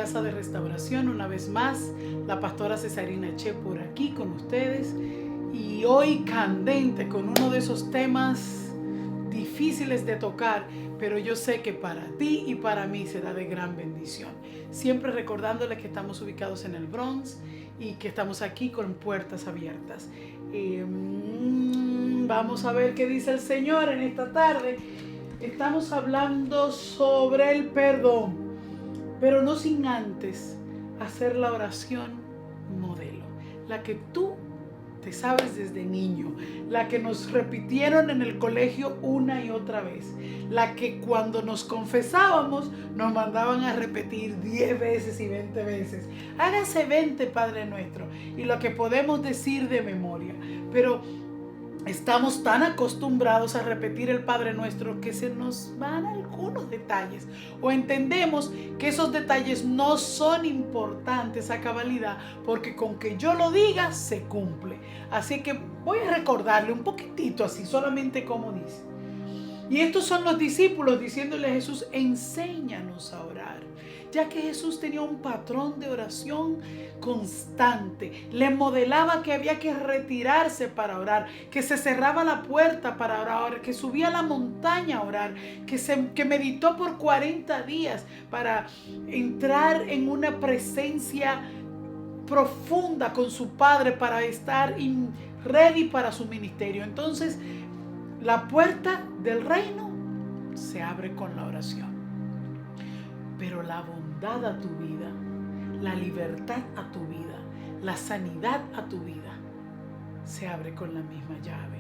Casa de Restauración. Una vez más, la pastora Cesarina Che por aquí con ustedes. Y hoy candente con uno de esos temas difíciles de tocar, pero yo sé que para ti y para mí será de gran bendición. Siempre recordándoles que estamos ubicados en el Bronx y que estamos aquí con puertas abiertas. Vamos a ver qué dice el Señor en esta tarde. Estamos hablando sobre el perdón, pero no sin antes hacer la oración modelo, la que tú te sabes desde niño, la que nos repitieron en el colegio una y otra vez, la que cuando nos confesábamos nos mandaban a repetir 10 veces y 20 veces. Hágase 20 Padre Nuestro, y lo que podemos decir de memoria, pero estamos tan acostumbrados a repetir el Padre Nuestro que se nos van algunos detalles o entendemos que esos detalles no son importantes a cabalidad porque con que yo lo diga se cumple. Así que voy a recordarle un poquitito así, solamente como dice. Y estos son los discípulos diciéndole a Jesús: enséñanos a orar. Ya que Jesús tenía un patrón de oración constante, le modelaba que había que retirarse para orar, que se cerraba la puerta para orar, que subía a la montaña a orar, que meditó por 40 días para entrar en una presencia profunda con su Padre, para estar ready para su ministerio. Entonces, la puerta del reino se abre con la oración. Pero la bondad a tu vida, la libertad a tu vida, la sanidad a tu vida, se abre con la misma llave.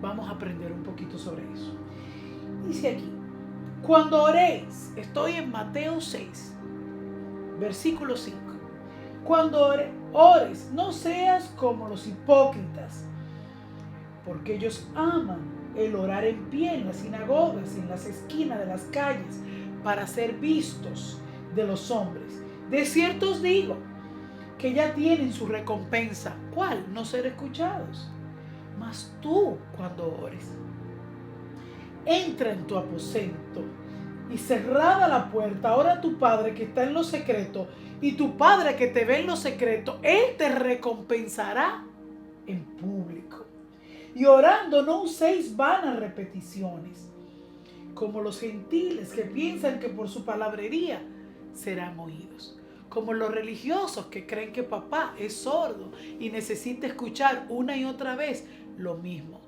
Vamos a aprender un poquito sobre eso. Dice aquí: cuando oréis, estoy en Mateo 6, versículo 5. Cuando ores, no seas como los hipócritas, porque ellos aman el orar en pie en las sinagogas y en las esquinas de las calles, para ser vistos de los hombres. De cierto os digo que ya tienen su recompensa. ¿Cuál? No ser escuchados. Mas tú, cuando ores, entra en tu aposento y cerrada la puerta, ora a tu Padre que está en lo secreto, y tu Padre que te ve en lo secreto, Él te recompensará en público. Y orando no uséis vanas repeticiones, como los gentiles que piensan que por su palabrería serán oídos, como los religiosos que creen que papá es sordo y necesita escuchar una y otra vez lo mismo.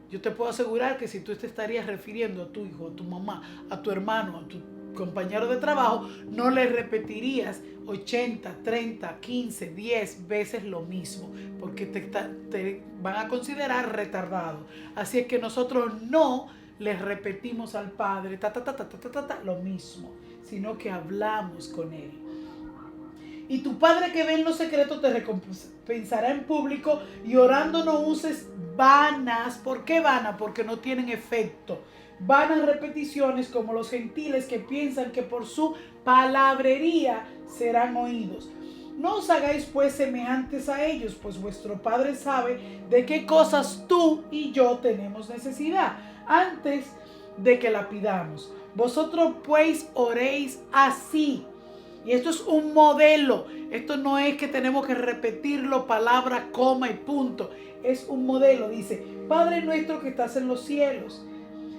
Yo te puedo asegurar que si tú te estarías refiriendo a tu hijo, a tu mamá, a tu hermano, a tu compañero de trabajo, no le repetirías 80, 30, 15, 10 veces lo mismo, porque te van a considerar retardado. Así es que nosotros no les repetimos al Padre lo mismo, sino que hablamos con Él. Y tu Padre que ve en lo secreto te recompensará en público. Y orando no uses vanas. ¿Por qué vanas? Porque no tienen efecto. Vanas repeticiones como los gentiles que piensan que por su palabrería serán oídos. No os hagáis pues semejantes a ellos, pues vuestro Padre sabe de qué cosas tú y yo tenemos necesidad antes de que la pidamos. Vosotros pues oréis así. Y esto es un modelo. Esto no es que tenemos que repetirlo palabra, coma y punto. Es un modelo. Dice: Padre nuestro que estás en los cielos,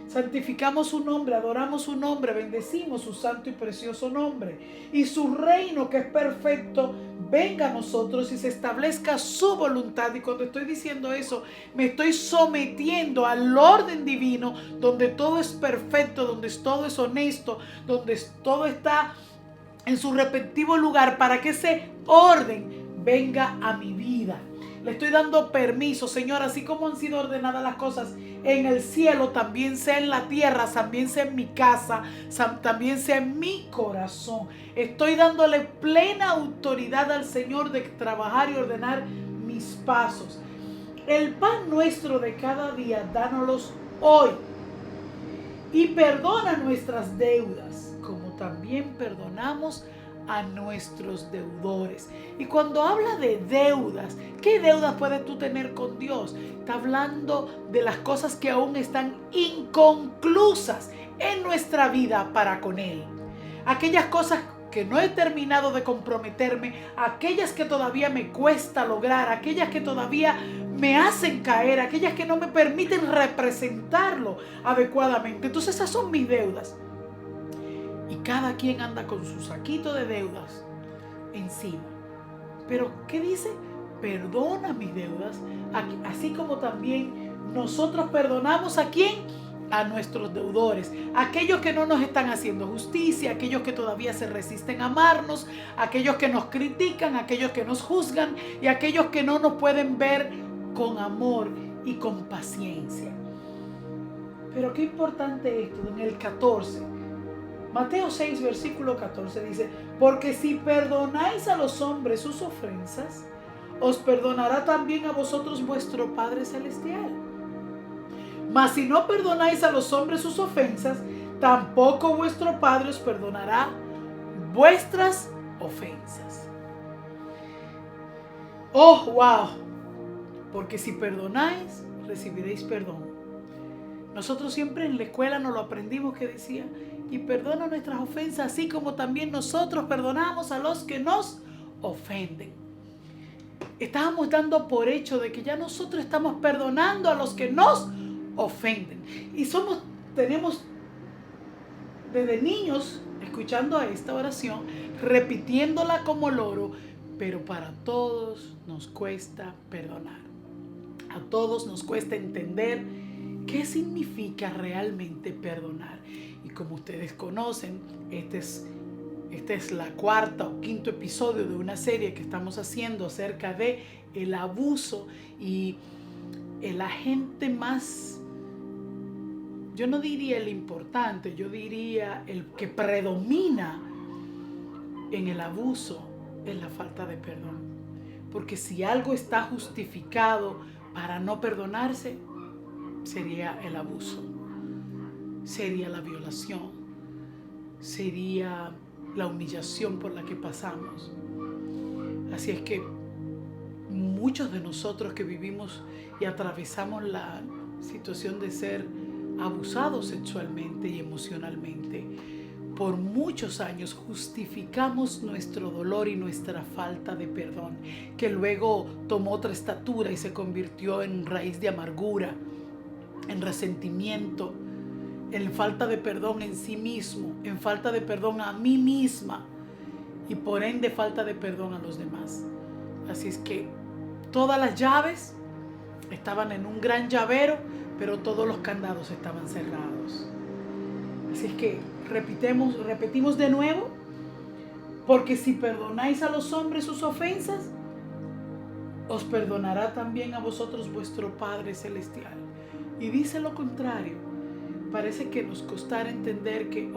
santificamos su nombre, adoramos su nombre, bendecimos su santo y precioso nombre. Y su reino, que es perfecto, venga a nosotros y se establezca su voluntad. Y cuando estoy diciendo eso, me estoy sometiendo al orden divino, donde todo es perfecto, donde todo es honesto, donde todo está en su respectivo lugar, para que ese orden venga a mi vida. Le estoy dando permiso, Señor, así como han sido ordenadas las cosas en el cielo, también sea en la tierra, también sea en mi casa, también sea en mi corazón. Estoy dándole plena autoridad al Señor de trabajar y ordenar mis pasos. El pan nuestro de cada día, dánoslos hoy. Y perdona nuestras deudas, como también perdonamos a nuestros deudores. Y cuando habla de deudas, ¿qué deudas puedes tú tener con Dios? Está hablando de las cosas que aún están inconclusas en nuestra vida para con Él. Aquellas cosas que no he terminado de comprometerme, aquellas que todavía me cuesta lograr, aquellas que todavía me hacen caer, aquellas que no me permiten representarlo adecuadamente. Entonces esas son mis deudas. Y cada quien anda con su saquito de deudas encima. Pero ¿qué dice? Perdona mis deudas, así como también nosotros perdonamos ¿a quién? A nuestros deudores, aquellos que no nos están haciendo justicia, aquellos que todavía se resisten a amarnos, aquellos que nos critican, aquellos que nos juzgan y aquellos que no nos pueden ver con amor y con paciencia. Pero qué importante esto en el 14. Mateo 6, versículo 14 dice: porque si perdonáis a los hombres sus ofensas, os perdonará también a vosotros vuestro Padre Celestial. Mas si no perdonáis a los hombres sus ofensas, tampoco vuestro Padre os perdonará vuestras ofensas. Oh, wow. Porque si perdonáis, recibiréis perdón. Nosotros siempre en la escuela nos lo aprendimos que decía: y perdona nuestras ofensas, así como también nosotros perdonamos a los que nos ofenden. Estábamos dando por hecho de que ya nosotros estamos perdonando a los que nos ofenden. Y tenemos desde niños escuchando esta oración, repitiéndola como loro, pero para todos nos cuesta perdonar. A todos nos cuesta entender qué significa realmente perdonar. Y como ustedes conocen, este es la cuarta o quinto episodio de una serie que estamos haciendo acerca de el abuso y el agente más, yo no diría el importante, yo diría el que predomina en el abuso es la falta de perdón. Porque si algo está justificado para no perdonarse, sería el abuso, sería la violación, sería la humillación por la que pasamos. Así es que muchos de nosotros que vivimos y atravesamos la situación de ser abusados sexualmente y emocionalmente, por muchos años justificamos nuestro dolor y nuestra falta de perdón, que luego tomó otra estatura y se convirtió en raíz de amargura, en resentimiento, en falta de perdón en sí mismo, en falta de perdón a mí misma y por ende falta de perdón a los demás. Así es que todas las llaves estaban en un gran llavero, pero todos los candados estaban cerrados. Así es que repetimos de nuevo: porque si perdonáis a los hombres sus ofensas, os perdonará también a vosotros vuestro Padre Celestial. Y dice lo contrario. Parece que nos costará entender que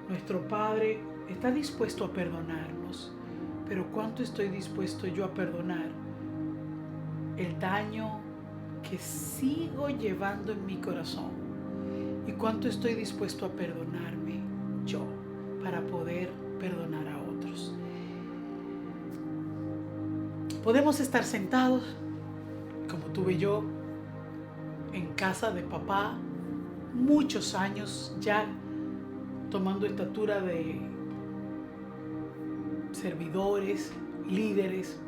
nuestro Padre está dispuesto a perdonarnos, pero ¿cuánto estoy dispuesto yo a perdonar el daño que sigo llevando en mi corazón? ¿Y cuánto estoy dispuesto a perdonarme yo para poder perdonar a otros? Podemos estar sentados, como tuve yo, en casa de papá, muchos años ya tomando estatura de servidores, líderes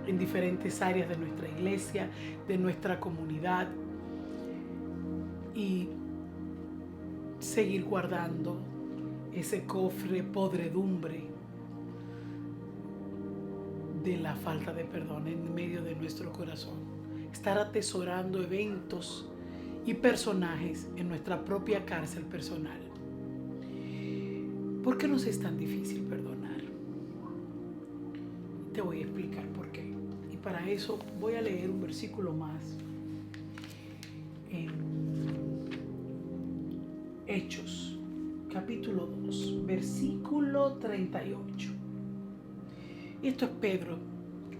en diferentes áreas de nuestra iglesia, de nuestra comunidad, y seguir guardando ese cofre podredumbre de la falta de perdón en medio de nuestro corazón. Estar atesorando eventos y personajes en nuestra propia cárcel personal. ¿Por qué nos es tan difícil perdonar? Te voy a explicar por qué. Y para eso voy a leer un versículo más en Hechos, capítulo 2, versículo 38. Y esto es Pedro,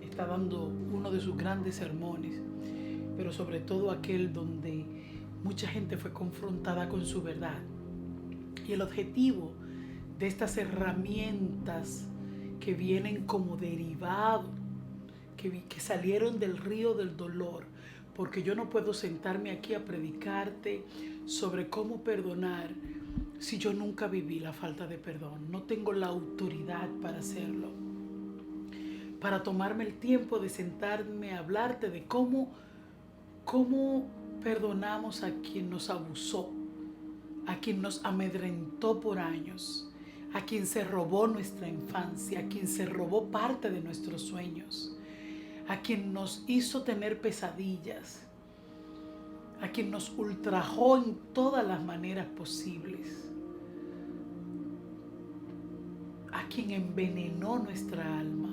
está dando uno de sus grandes sermones, pero sobre todo aquel donde mucha gente fue confrontada con su verdad. Y el objetivo de estas herramientas que vienen como derivado, que salieron del río del dolor, porque yo no puedo sentarme aquí a predicarte sobre cómo perdonar si yo nunca viví la falta de perdón? No tengo la autoridad para hacerlo, para tomarme el tiempo de sentarme a hablarte de cómo perdonamos a quien nos abusó, a quien nos amedrentó por años, a quien se robó nuestra infancia, a quien se robó parte de nuestros sueños, a quien nos hizo tener pesadillas, a quien nos ultrajó en todas las maneras posibles, a quien envenenó nuestra alma.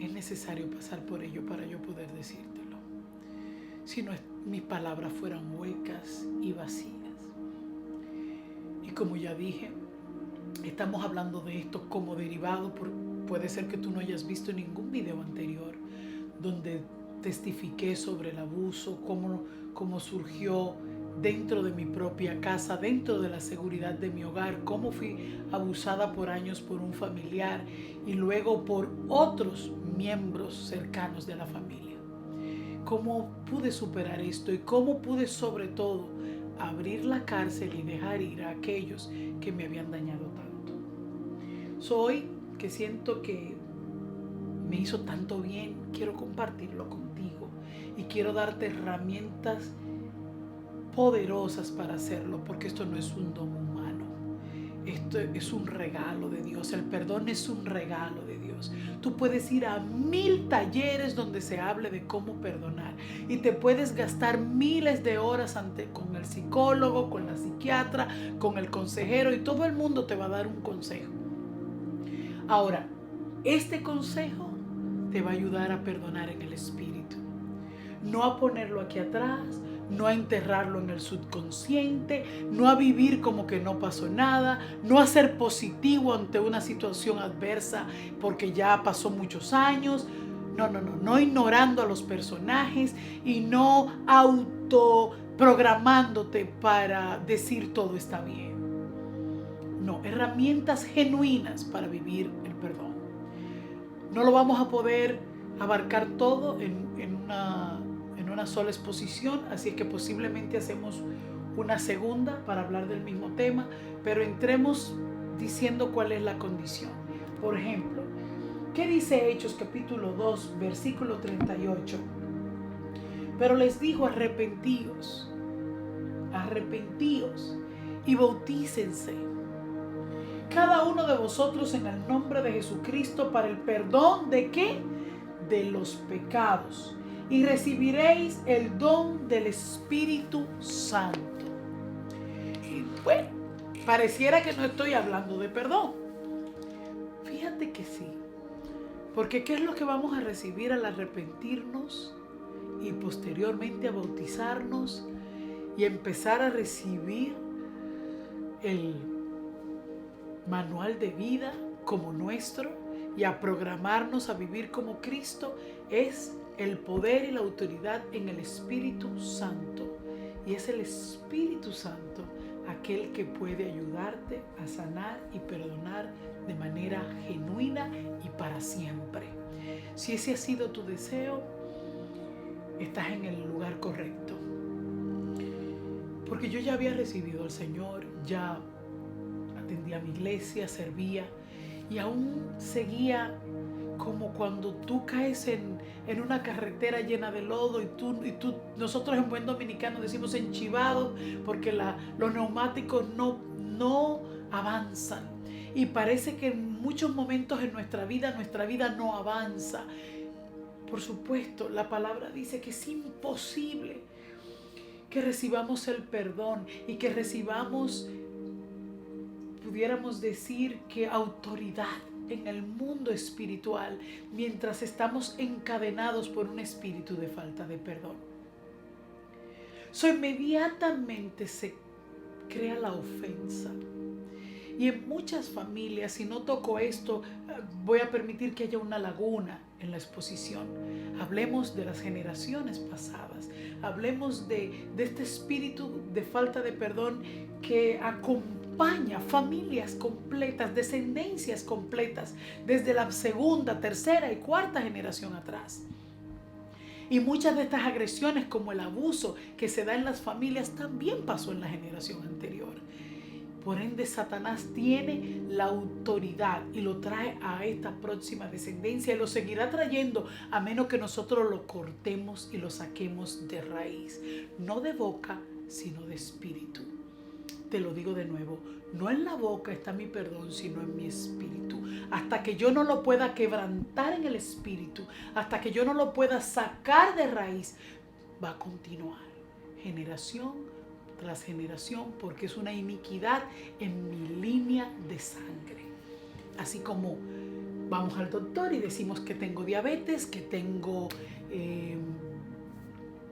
Es necesario pasar por ello para yo poder decírtelo. Si no, mis palabras fueran huecas y vacías. Y como ya dije, estamos hablando de esto como derivado, puede ser que tú no hayas visto ningún video anterior donde testifiqué sobre el abuso, cómo surgió dentro de mi propia casa, dentro de la seguridad de mi hogar, cómo fui abusada por años por un familiar y luego por otros miembros cercanos de la familia. Cómo pude superar esto y cómo pude sobre todo abrir la cárcel y dejar ir a aquellos que me habían dañado tanto. Hoy que siento que me hizo tanto bien, quiero compartirlo contigo y quiero darte herramientas poderosas para hacerlo, porque esto no es un don humano, esto es un regalo de Dios. El perdón es un regalo de Dios. Tú puedes ir a 1000 talleres donde se hable de cómo perdonar y te puedes gastar miles de horas con el psicólogo, con la psiquiatra, con el consejero, y todo el mundo te va a dar un consejo. Ahora, este consejo te va a ayudar a perdonar en el espíritu, no a ponerlo aquí atrás, no a enterrarlo en el subconsciente, no a vivir como que no pasó nada, no a ser positivo ante una situación adversa porque ya pasó muchos años. No ignorando a los personajes y no autoprogramándote para decir todo está bien. No, herramientas genuinas para vivir el perdón. No lo vamos a poder abarcar todo en una sola exposición, así es que posiblemente hacemos una segunda para hablar del mismo tema, pero entremos diciendo cuál es la condición. Por ejemplo, ¿qué dice Hechos capítulo 2, versículo 38? Pero les dijo: arrepentíos y bautícense cada uno de vosotros en el nombre de Jesucristo para el perdón ¿de qué? De los pecados, y recibiréis el don del Espíritu Santo. Y bueno, pareciera que no estoy hablando de perdón. Fíjate que sí, porque ¿qué es lo que vamos a recibir al arrepentirnos y posteriormente a bautizarnos y empezar a recibir el manual de vida como nuestro y a programarnos a vivir como Cristo? Es el poder y la autoridad en el Espíritu Santo. Y es el Espíritu Santo aquel que puede ayudarte a sanar y perdonar de manera genuina y para siempre. Si ese ha sido tu deseo, estás en el lugar correcto. Porque yo ya había recibido al Señor, ya atendía a mi iglesia, servía, y aún seguía como cuando tú caes en una carretera llena de lodo y nosotros en buen dominicano decimos enchivado, porque los neumáticos no avanzan, y parece que en muchos momentos en nuestra vida no avanza. Por supuesto, la palabra dice que es imposible que recibamos el perdón y que recibamos, pudiéramos decir, que autoridad en el mundo espiritual mientras estamos encadenados por un espíritu de falta de perdón. Inmediatamente se crea la ofensa. Y en muchas familias, si no toco esto, voy a permitir que haya una laguna en la exposición. Hablemos de las generaciones pasadas. Hablemos de este espíritu de falta de perdón que acompaña familias completas, descendencias completas, desde la segunda, tercera y cuarta generación atrás. Y muchas de estas agresiones, como el abuso que se da en las familias, también pasó en la generación anterior. Por ende, Satanás tiene la autoridad y lo trae a esta próxima descendencia y lo seguirá trayendo a menos que nosotros lo cortemos y lo saquemos de raíz. No de boca, sino de espíritu. Te lo digo de nuevo, no en la boca está mi perdón, sino en mi espíritu. Hasta que yo no lo pueda quebrantar en el espíritu, hasta que yo no lo pueda sacar de raíz, va a continuar generación tras generación, porque es una iniquidad en mi línea de sangre. Así como vamos al doctor y decimos que tengo diabetes, que tengo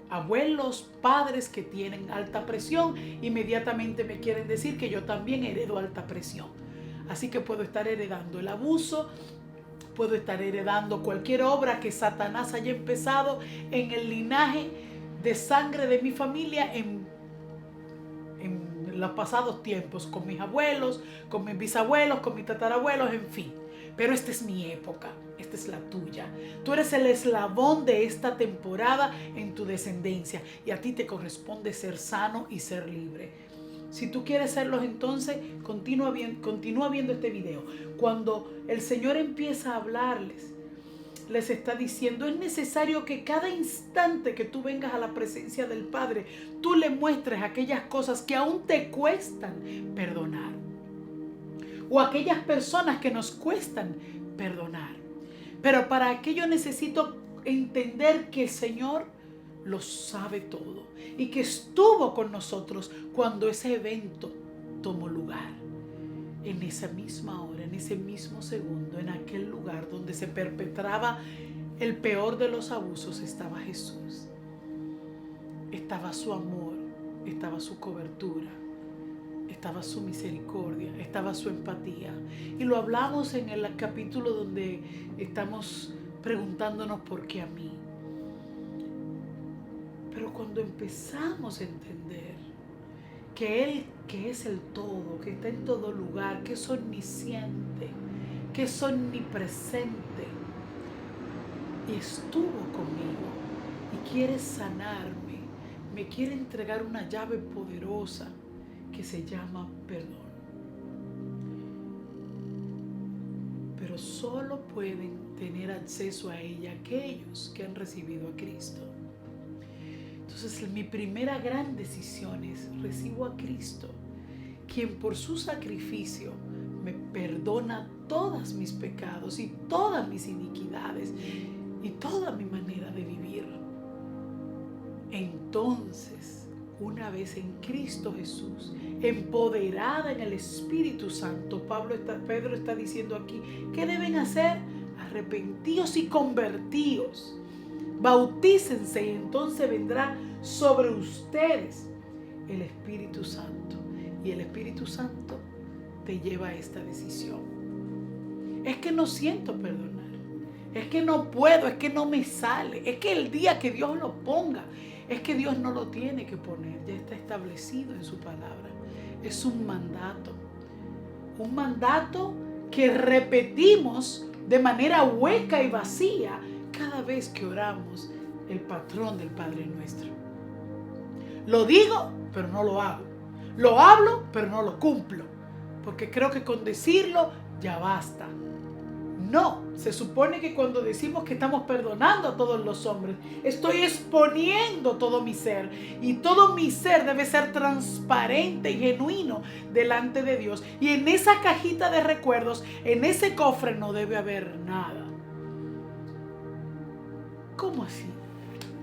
abuelos, padres que tienen alta presión, inmediatamente me quieren decir que yo también heredo alta presión. Así que puedo estar heredando el abuso, puedo estar heredando cualquier obra que Satanás haya empezado en el linaje de sangre de mi familia en los pasados tiempos, con mis abuelos, con mis bisabuelos, con mis tatarabuelos, en fin. Pero esta es mi época, esta es la tuya. Tú eres el eslabón de esta temporada en tu descendencia y a ti te corresponde ser sano y ser libre. Si tú quieres serlo, entonces continúa viendo este video. Cuando el Señor empieza a hablarles, les está diciendo, es necesario que cada instante que tú vengas a la presencia del Padre, tú le muestres aquellas cosas que aún te cuestan perdonar. O aquellas personas que nos cuestan perdonar. Pero para aquello necesito entender que el Señor lo sabe todo y que estuvo con nosotros cuando ese evento tomó lugar. En esa misma hora, en ese mismo segundo, en aquel lugar donde se perpetraba el peor de los abusos, estaba Jesús. Estaba su amor, estaba su cobertura, estaba su misericordia, estaba su empatía. Y lo hablamos en el capítulo donde estamos preguntándonos por qué a mí. Pero cuando empezamos a entender que Él, que es el todo, que está en todo lugar, que es omnisciente, que es omnipresente, y estuvo conmigo y quiere sanarme, me quiere entregar una llave poderosa que se llama perdón. Pero solo pueden tener acceso a ella aquellos que han recibido a Cristo. Entonces, mi primera gran decisión es: recibo a Cristo, quien por su sacrificio me perdona todos mis pecados y todas mis iniquidades y toda mi manera de vivir. Entonces, una vez en Cristo Jesús, empoderada en el Espíritu Santo, Pedro está diciendo aquí, ¿qué deben hacer? Arrepentíos y convertíos. Bautícense y entonces vendrá sobre ustedes el Espíritu Santo. Y el Espíritu Santo te lleva a esta decisión. Es que no siento perdonar. Es que no puedo, es que no me sale. Es que el día que Dios lo ponga, es que Dios no lo tiene que poner. Ya está establecido en su palabra. Es un mandato. Un mandato que repetimos de manera hueca y vacía cada vez que oramos el patrón del Padre Nuestro. Lo digo, pero no lo hago. Lo hablo, pero no lo cumplo. Porque creo que con decirlo ya basta. No, se supone que cuando decimos que estamos perdonando a todos los hombres, estoy exponiendo todo mi ser. Y todo mi ser debe ser transparente y genuino delante de Dios. Y en esa cajita de recuerdos, en ese cofre, no debe haber nada. ¿Cómo así?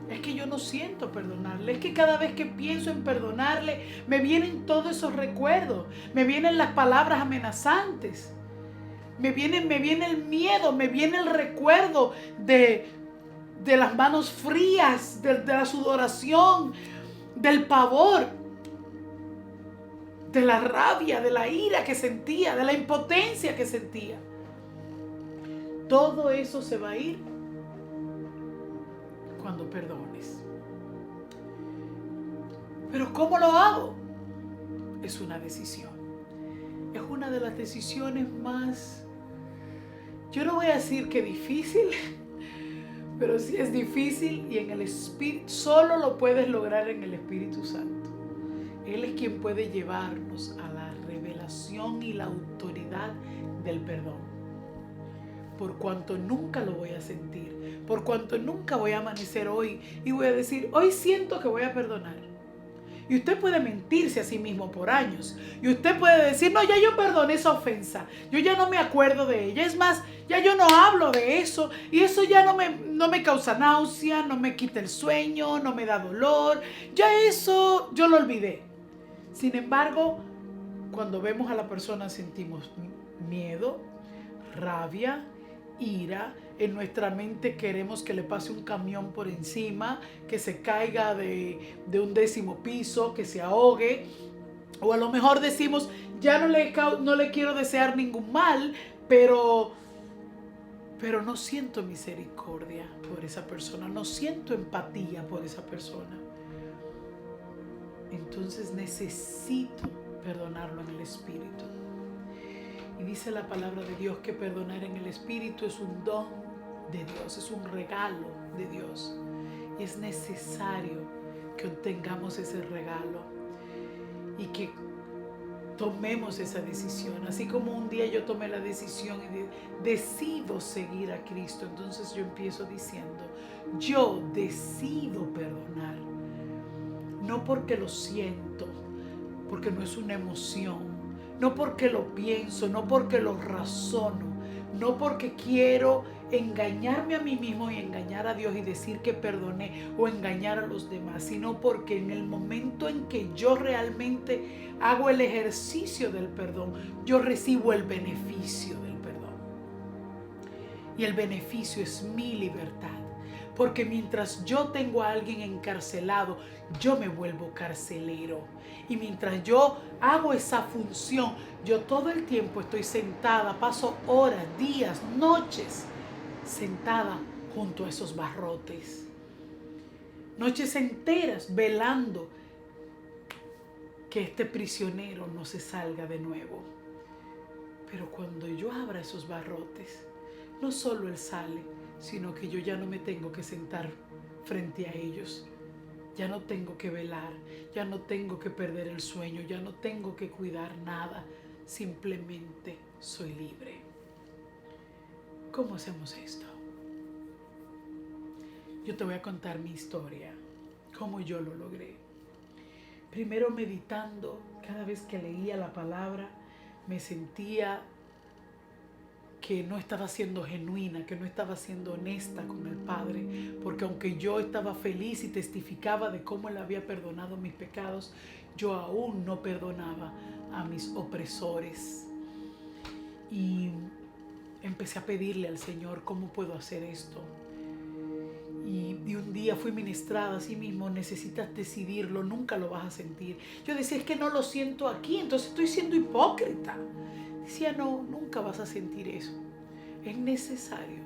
Es que yo no siento perdonarle. Es que cada vez que pienso en perdonarle, me vienen todos esos recuerdos. Me vienen las palabras amenazantes. Me viene el miedo, me viene el recuerdo de las manos frías, de la sudoración, del pavor, de la rabia, de la ira que sentía, de la impotencia que sentía. Todo eso se va a ir cuando perdones. Pero ¿cómo lo hago? Es una decisión. Es una de las decisiones más, yo no voy a decir que difícil, pero sí es difícil, y en el Espíritu, solo lo puedes lograr en el Espíritu Santo. Él es quien puede llevarnos a la revelación y la autoridad del perdón. Por cuanto nunca lo voy a sentir, por cuanto nunca voy a amanecer hoy y voy a decir, hoy siento que voy a perdonar. Y usted puede mentirse a sí mismo por años. Y usted puede decir, no, ya yo perdoné esa ofensa. Yo ya no me acuerdo de ella. Es más, ya yo no hablo de eso. Y eso ya no me causa náusea, no me quita el sueño, no me da dolor. Ya eso yo lo olvidé. Sin embargo, cuando vemos a la persona sentimos miedo, rabia, ira. En nuestra mente queremos que le pase un camión por encima, que se caiga de un 10º piso, que se ahogue. O a lo mejor decimos, ya no le quiero desear ningún mal, pero no siento misericordia por esa persona, no siento empatía por esa persona. Entonces necesito perdonarlo en el Espíritu. Y dice la palabra de Dios que perdonar en el Espíritu es un don de Dios, es un regalo de Dios. Y es necesario que obtengamos ese regalo y que tomemos esa decisión. Así como un día yo tomé la decisión y decido seguir a Cristo, entonces yo empiezo diciendo, yo decido perdonar. No porque lo siento, porque no es una emoción, no porque lo pienso, no porque lo razono, no porque quiero engañarme a mí mismo y engañar a Dios y decir que perdoné o engañar a los demás, sino porque en el momento en que yo realmente hago el ejercicio del perdón, yo recibo el beneficio del perdón. Y el beneficio es mi libertad. Porque mientras yo tengo a alguien encarcelado, yo me vuelvo carcelero. Y mientras yo hago esa función, yo todo el tiempo estoy sentada, paso horas, días, noches, sentada junto a esos barrotes. Noches enteras velando que este prisionero no se salga de nuevo. Pero cuando yo abra esos barrotes, no solo él sale, sino que yo ya no me tengo que sentar frente a ellos. Ya no tengo que velar, ya no tengo que perder el sueño, ya no tengo que cuidar nada. Simplemente soy libre. ¿Cómo hacemos esto? Yo te voy a contar mi historia, cómo yo lo logré. Primero meditando, cada vez que leía la palabra, me sentía que no estaba siendo genuina, que no estaba siendo honesta con el Padre, porque aunque yo estaba feliz y testificaba de cómo Él había perdonado mis pecados, yo aún no perdonaba a mis opresores. Y empecé a pedirle al Señor, ¿cómo puedo hacer esto? Y un día fui ministrada a sí mismo, necesitas decidirlo, nunca lo vas a sentir. Yo decía, es que no lo siento aquí, entonces estoy siendo hipócrita. Decía, no, nunca vas a sentir eso. Es necesario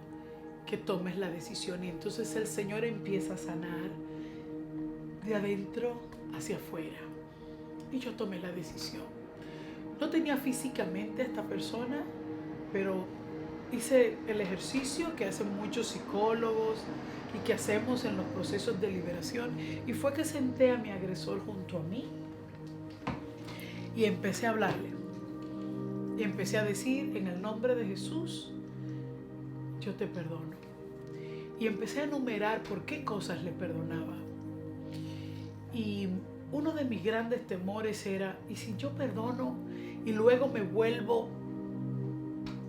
que tomes la decisión. Y entonces el Señor empieza a sanar de adentro hacia afuera. Y yo tomé la decisión. No tenía físicamente a esta persona, pero hice el ejercicio que hacen muchos psicólogos y que hacemos en los procesos de liberación. Y fue que senté a mi agresor junto a mí y empecé a hablarle. Y empecé a decir, en el nombre de Jesús, yo te perdono. Y empecé a enumerar por qué cosas le perdonaba. Y uno de mis grandes temores era, ¿y si yo perdono y luego me vuelvo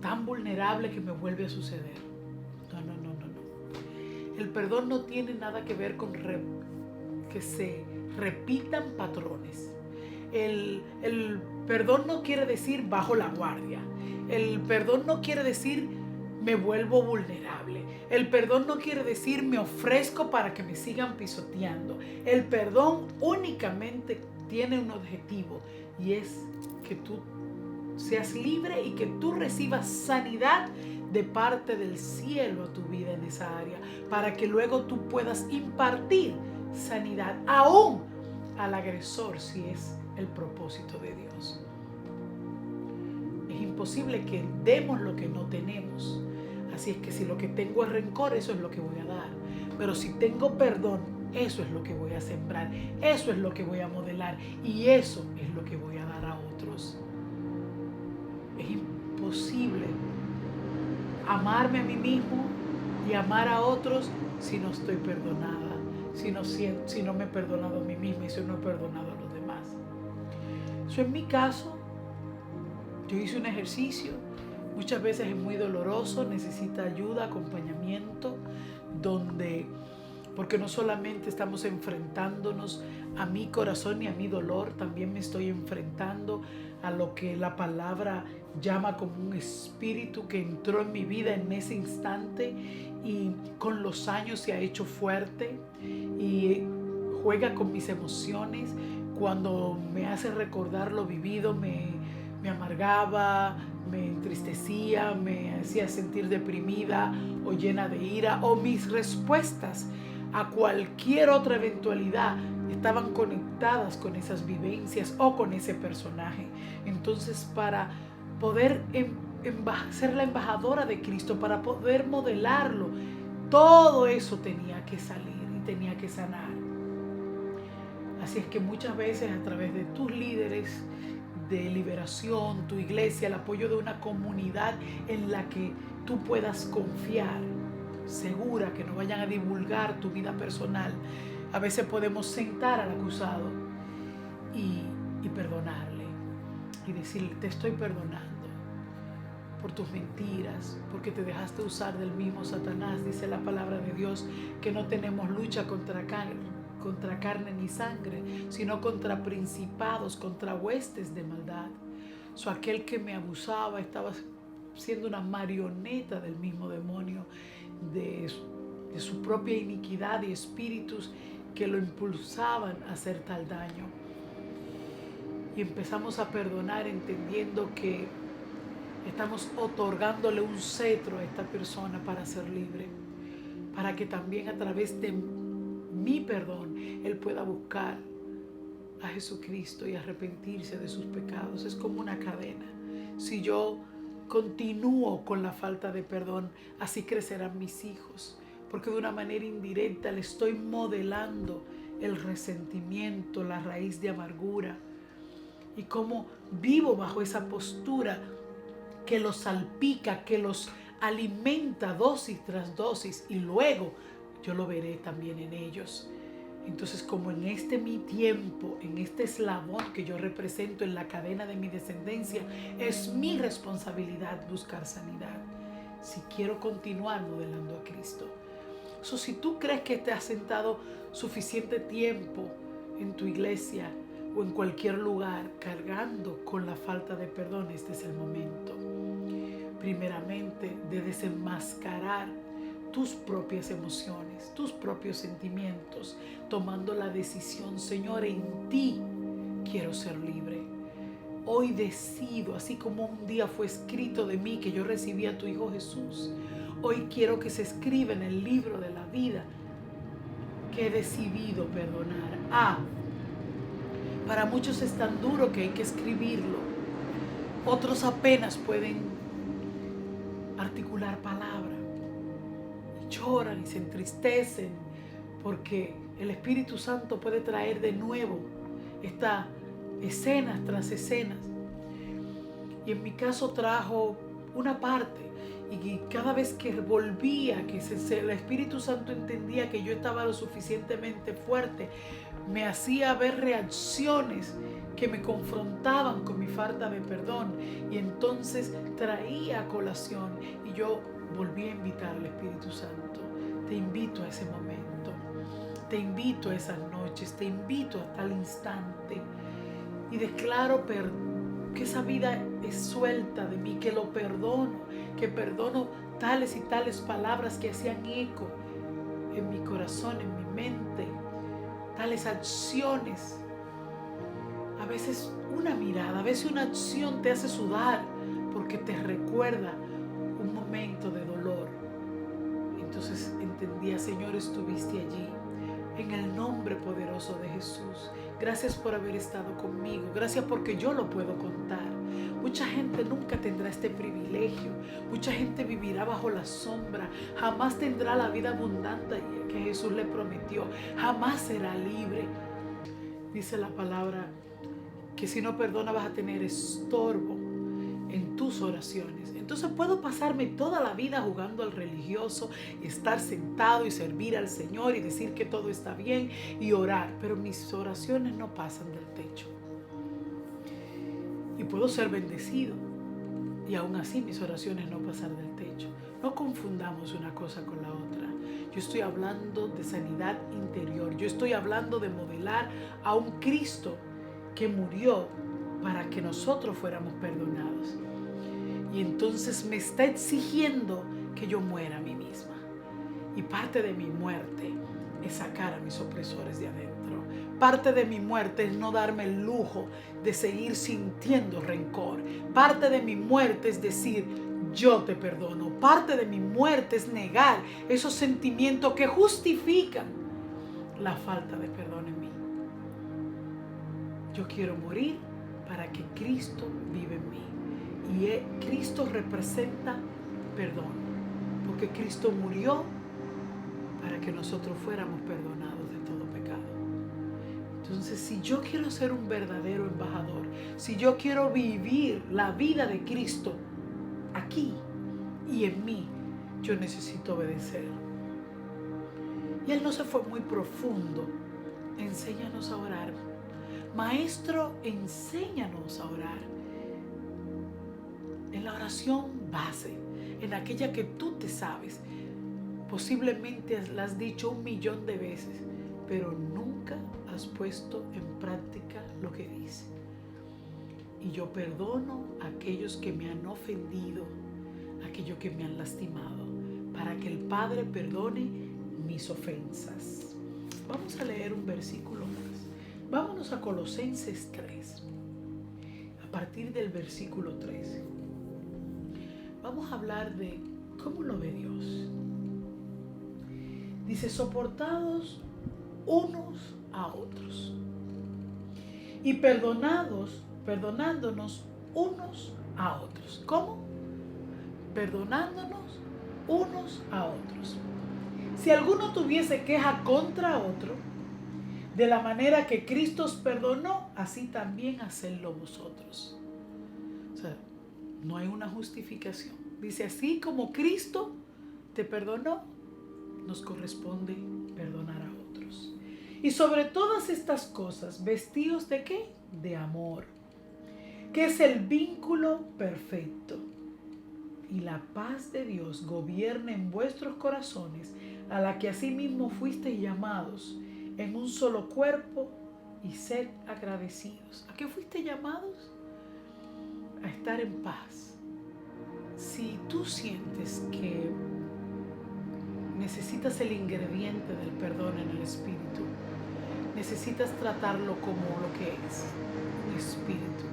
tan vulnerable que me vuelve a suceder? No. El perdón no tiene nada que ver con que se repitan patrones. El perdón no quiere decir bajo la guardia. El perdón no quiere decir me vuelvo vulnerable. El perdón no quiere decir me ofrezco para que me sigan pisoteando. El perdón únicamente tiene un objetivo y es que tú seas libre y que tú recibas sanidad de parte del cielo a tu vida en esa área, para que luego tú puedas impartir sanidad aún al agresor si es el propósito de Dios. Es imposible que demos lo que no tenemos. Así es que si lo que tengo es rencor, eso es lo que voy a dar. Pero si tengo perdón, Eso es lo que voy a sembrar, eso es lo que voy a modelar y eso es lo que voy a dar a otros. Es imposible amarme a mí mismo y amar a otros si no estoy perdonada, si no me he perdonado a mí misma y si no he perdonado a los demás. Eso en mi caso, yo hice un ejercicio, muchas veces es muy doloroso, necesita ayuda, acompañamiento, porque no solamente estamos enfrentándonos a mi corazón y a mi dolor, también me estoy enfrentando a lo que la palabra llama como un espíritu que entró en mi vida en ese instante y con los años se ha hecho fuerte y juega con mis emociones. Cuando me hace recordar lo vivido, me amargaba, me entristecía, me hacía sentir deprimida o llena de ira, o mis respuestas a cualquier otra eventualidad estaban conectadas con esas vivencias o con ese personaje. Entonces, para poder ser la embajadora de Cristo, para poder modelarlo, todo eso tenía que salir y tenía que sanar. Así es que muchas veces a través de tus líderes de liberación, tu iglesia, el apoyo de una comunidad en la que tú puedas confiar, segura que no vayan a divulgar tu vida personal, a veces podemos sentar al acusado y perdonarle y decirle: te estoy perdonando por tus mentiras, porque te dejaste usar del mismo Satanás. Dice la palabra de Dios que no tenemos lucha contra carne ni sangre, sino contra principados, contra huestes de maldad. Aquel que me abusaba estaba siendo una marioneta del mismo demonio, de su propia iniquidad y espíritus que lo impulsaban a hacer tal daño. Y empezamos a perdonar entendiendo que estamos otorgándole un cetro a esta persona para ser libre, para que también a través de mi perdón él pueda buscar a Jesucristo y arrepentirse de sus pecados. Es como una cadena. Si yo continúo con la falta de perdón, así crecerán mis hijos, porque de una manera indirecta le estoy modelando el resentimiento, la raíz de amargura, y cómo vivo bajo esa postura que los salpica, que los alimenta dosis tras dosis, y luego yo lo veré también en ellos. Entonces, como en mi tiempo, en este eslabón que yo represento en la cadena de mi descendencia, es mi responsabilidad buscar sanidad si quiero continuar modelando a Cristo. Si tú crees que te has sentado suficiente tiempo en tu iglesia o en cualquier lugar cargando con la falta de perdón, este es el momento, primeramente, de desenmascarar tus propias emociones, tus propios sentimientos, tomando la decisión: Señor, en ti quiero ser libre. Hoy decido, así como un día fue escrito de mí que yo recibí a tu Hijo Jesús, hoy quiero que se escriba en el libro de la vida que he decidido perdonar. Para muchos es tan duro que hay que escribirlo. Otros apenas pueden articular palabras. Lloran y se entristecen porque el Espíritu Santo puede traer de nuevo estas escenas tras escenas. Y en mi caso trajo una parte, y cada vez que volvía, que el Espíritu Santo entendía que yo estaba lo suficientemente fuerte, me hacía ver reacciones que me confrontaban con mi falta de perdón, y entonces traía a colación, y yo volví a invitar al Espíritu Santo. Te invito a ese momento, te invito a esas noches, te invito a tal instante, y declaro que esa vida es suelta de mí, que lo perdono, que perdono tales y tales palabras que hacían eco en mi corazón, en mi mente, tales acciones. A veces una mirada, a veces una acción te hace sudar porque te recuerda un momento de dolor. Entonces entendía: Señor, estuviste allí, En el nombre poderoso de Jesús. Gracias por haber estado conmigo. Gracias porque yo lo puedo contar. Mucha gente nunca tendrá este privilegio. Mucha gente vivirá bajo la sombra. Jamás tendrá la vida abundante que Jesús le prometió. Jamás será libre. Dice la palabra que si no perdona vas a tener estorbo en tus oraciones. Entonces puedo pasarme toda la vida jugando al religioso y estar sentado y servir al Señor y decir que todo está bien y orar, pero mis oraciones no pasan del techo. Y puedo ser bendecido y aún así mis oraciones no pasan del techo. No confundamos una cosa con la otra. Yo estoy hablando de sanidad interior. Yo estoy hablando de modelar a un Cristo que murió para que nosotros fuéramos perdonados. Y entonces me está exigiendo que yo muera a mí misma. Y parte de mi muerte es sacar a mis opresores de adentro. Parte de mi muerte es no darme el lujo de seguir sintiendo rencor. Parte de mi muerte es decir, yo te perdono. Parte de mi muerte es negar esos sentimientos que justifican la falta de perdón en mí. Yo quiero morir para que Cristo vive en mí. Y Cristo representa perdón, porque Cristo murió para que nosotros fuéramos perdonados de todo pecado. Entonces, si yo quiero ser un verdadero embajador, si yo quiero vivir la vida de Cristo aquí y en mí, yo necesito obedecer. Y Él no se fue muy profundo. Enséñanos a orar. Maestro, enséñanos a orar. En la oración base, en aquella que tú te sabes. Posiblemente la has dicho 1,000,000 de veces, pero nunca has puesto en práctica lo que dice. Y yo perdono a aquellos que me han ofendido, a aquellos que me han lastimado, para que el Padre perdone mis ofensas. Vamos a leer un versículo más. Vámonos a Colosenses 3, a partir del versículo 13. Vamos a hablar de cómo lo ve Dios. Dice, soportados unos a otros y perdonándonos unos a otros. ¿Cómo? Perdonándonos unos a otros. Si alguno tuviese queja contra otro, de la manera que Cristo os perdonó, así también hacedlo vosotros. O sea, no hay una justificación. Dice, así como Cristo te perdonó, nos corresponde perdonar a otros. Y sobre todas estas cosas, vestidos ¿de qué? De amor, que es el vínculo perfecto. Y la paz de Dios gobierne en vuestros corazones, a la que asimismo fuisteis llamados en un solo cuerpo, y sed agradecidos. ¿A qué fuiste llamados? A estar en paz. Si tú sientes que necesitas el ingrediente del perdón en el espíritu, necesitas tratarlo como lo que es, un espíritu.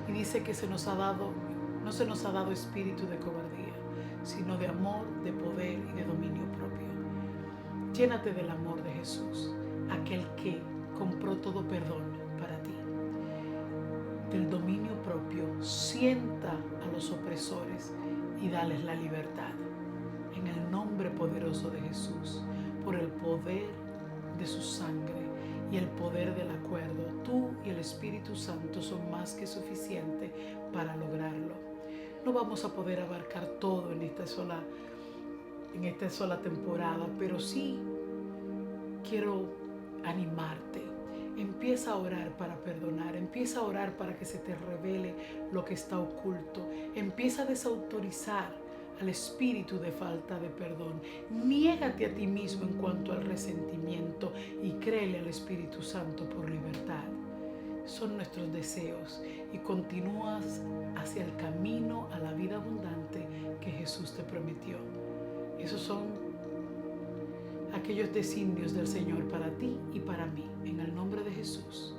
Y dice que no se nos ha dado espíritu de cobardía, sino de amor, de poder y de dominio propio. Llénate del amor de Jesús, aquel que compró todo perdón para ti. Del dominio propio, sienta a los opresores y dales la libertad. En el nombre poderoso de Jesús, por el poder de su sangre y el poder del acuerdo, tú y el Espíritu Santo son más que suficientes para lograrlo. No vamos a poder abarcar todo en esta sola temporada, pero sí quiero animarte. Empieza a orar para perdonar, empieza a orar para que se te revele lo que está oculto, empieza a desautorizar al espíritu de falta de perdón. Niégate a ti mismo en cuanto al resentimiento y créele al Espíritu Santo por libertad. Son nuestros deseos y continúas hacia el camino a la vida abundante que Jesús te prometió. Esos son aquellos designios del Señor para ti y para mí. En el nombre de Jesús.